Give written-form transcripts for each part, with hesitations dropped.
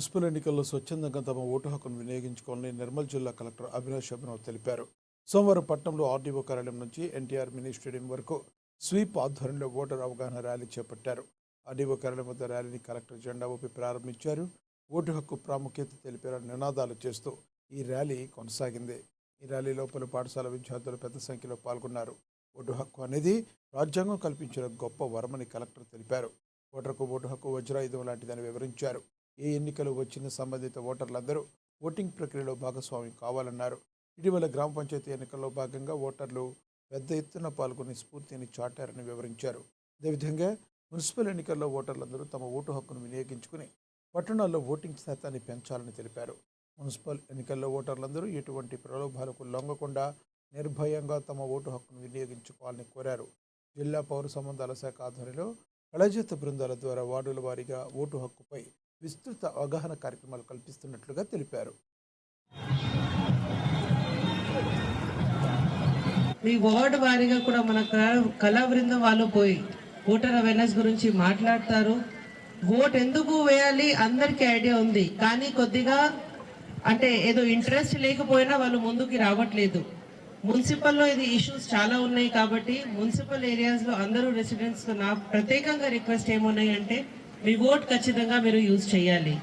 Municipal ఎన్నికల్లో స్వచ్ఛందంగా తమ ఓటు హక్కును వినియోగించుకోవాలని నిర్మల్ జిల్లా కలెక్టర్ అవినాష్ అభినవ్ తెలిపారు. సోమవారం పట్టణంలో ఆర్డీఓ కార్యాలయం నుంచి ఎన్టీఆర్ మినీ స్టేడియం వరకు స్వీప్ ఆధ్వర్యంలో ఓటర్ అవగాహన ర్యాలీ చేపట్టారు. ఆర్డీఓ కార్యాలయం వద్ద ర్యాలీని కలెక్టర్ జెండా ఊపి ప్రారంభించారు. ఓటు హక్కు ప్రాముఖ్యత తెలిపేలా నినాదాలు చేస్తూ ఈ ర్యాలీ కొనసాగింది. ఈ ర్యాలీలో పలు పాఠశాల విద్యార్థులు పెద్ద సంఖ్యలో పాల్గొన్నారు. ఓటు హక్కు అనేది రాజ్యాంగం కల్పించిన గొప్ప వరమని కలెక్టర్ తెలిపారు. ఓటర్కు ఓటు హక్కు వజ్రాయుధం లాంటిదని వివరించారు. ఏ ఎన్నికలు వచ్చిన సంబంధిత ఓటర్లందరూ ఓటింగ్ ప్రక్రియలో భాగస్వామ్యం కావాలన్నారు. ఇటీవల గ్రామ పంచాయతీ ఎన్నికల్లో భాగంగా ఓటర్లు పెద్ద ఎత్తున పాల్గొని స్ఫూర్తిని చాటారని వివరించారు. అదేవిధంగా మున్సిపల్ ఎన్నికల్లో ఓటర్లందరూ తమ ఓటు హక్కును వినియోగించుకుని పట్టణాల్లో ఓటింగ్ శాతాన్ని పెంచాలని తెలిపారు. మున్సిపల్ ఎన్నికల్లో ఓటర్లందరూ ఎటువంటి ప్రలోభాలకు లొంగకుండా నిర్భయంగా తమ ఓటు హక్కును వినియోగించుకోవాలని కోరారు. జిల్లా పౌర సంబంధాల శాఖ ఆధ్వర్యంలో కళాజాత బృందాల ద్వారా వార్డుల వారీగా ఓటు హక్కుపై విస్తృత అవగాహన కార్యక్రమాలు కల్పిస్తున్నట్లుగా తెలిపారు. ఈ వార్డు వారీగా కూడా మన కళా బృందం వాళ్ళు పోయి ఓటర్ అవేర్నెస్ గురించి మాట్లాడతారు. ఓట్ ఎందుకు వేయాలి అందరికీ ఐడియా ఉంది, కానీ కొద్దిగా అంటే ఏదో ఇంట్రెస్ట్ లేకపోయినా వాళ్ళు ముందుకి రావట్లేదు. మున్సిపల్లో ఇది ఇష్యూస్ చాలా ఉన్నాయి కాబట్టి మున్సిపల్ ఏరియాస్లో అందరూ రెసిడెంట్స్ నా ప్రత్యేకంగా రిక్వెస్ట్ ఏమున్నాయి అంటే మీ ఓట్ ఖచ్చితంగా మీరు యూజ్ చేయాలి.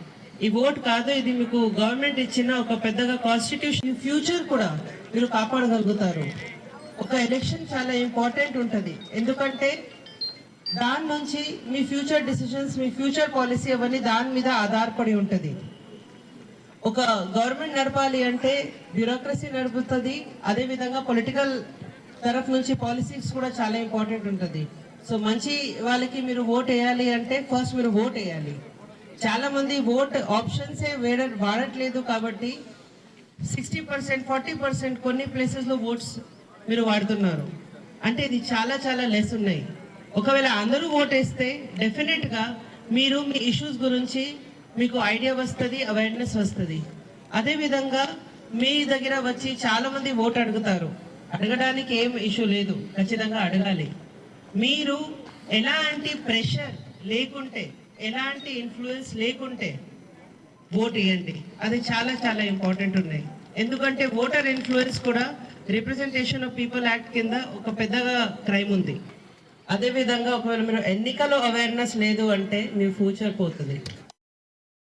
ఈ ఓట్ కాదు, ఇది మీకు గవర్నమెంట్ ఇచ్చిన ఒక పెద్దగా కాన్స్టిట్యూషన్. ఫ్యూచర్ కూడా మీరు కాపాడగలుగుతారు. ఒక ఎలక్షన్ చాలా ఇంపార్టెంట్ ఉంటుంది, ఎందుకంటే దాని నుంచి మీ ఫ్యూచర్ డిసిషన్స్, మీ ఫ్యూచర్ పాలసీ అవన్నీ దాని మీద ఆధారపడి ఉంటుంది. ఒక గవర్నమెంట్ నడపాలి అంటే బ్యూరోక్రసీ నడుపుతుంది, అదేవిధంగా పొలిటికల్ తరఫు నుంచి పాలసీస్ కూడా చాలా ఇంపార్టెంట్ ఉంటుంది. సో మంచి వాళ్ళకి మీరు ఓట్ వేయాలి అంటే ఫస్ట్ మీరు ఓట్ వేయాలి. చాలా మంది ఓట్ ఆప్షన్సే వాడట్లేదు కాబట్టి 60%, 40% కొన్ని ప్లేసెస్లో ఓట్స్ మీరు వాడుతున్నారు. అంటే ఇది చాలా చాలా లెస్ ఉన్నాయి. ఒకవేళ అందరూ ఓట్ వేస్తే డెఫినెట్గా మీరు మీ ఇష్యూస్ గురించి మీకు ఐడియా వస్తుంది, అవేర్నెస్ వస్తుంది. అదేవిధంగా మీ దగ్గర వచ్చి చాలా మంది ఓట్ అడుగుతారు. అడగడానికి ఏం ఇష్యూ లేదు, ఖచ్చితంగా అడగాలి. మీరు ఎలాంటి ప్రెషర్ లేకుంటే, ఎలాంటి ఇన్ఫ్లుయెన్స్ లేకుంటే ఓట్ ఇవ్వండి. అది చాలా చాలా ఇంపార్టెంట్ ఉన్నాయి. ఎందుకంటే ఓటర్ ఇన్ఫ్లుయెన్స్ కూడా రిప్రజెంటేషన్ ఆఫ్ పీపుల్ యాక్ట్ కింద ఒక పెద్దగా క్రైమ్ ఉంది. అదేవిధంగా ఒకవేళ మీరు ఎన్నికలో అవేర్నెస్ లేదు అంటే మీ ఫ్యూచర్ పోతుంది.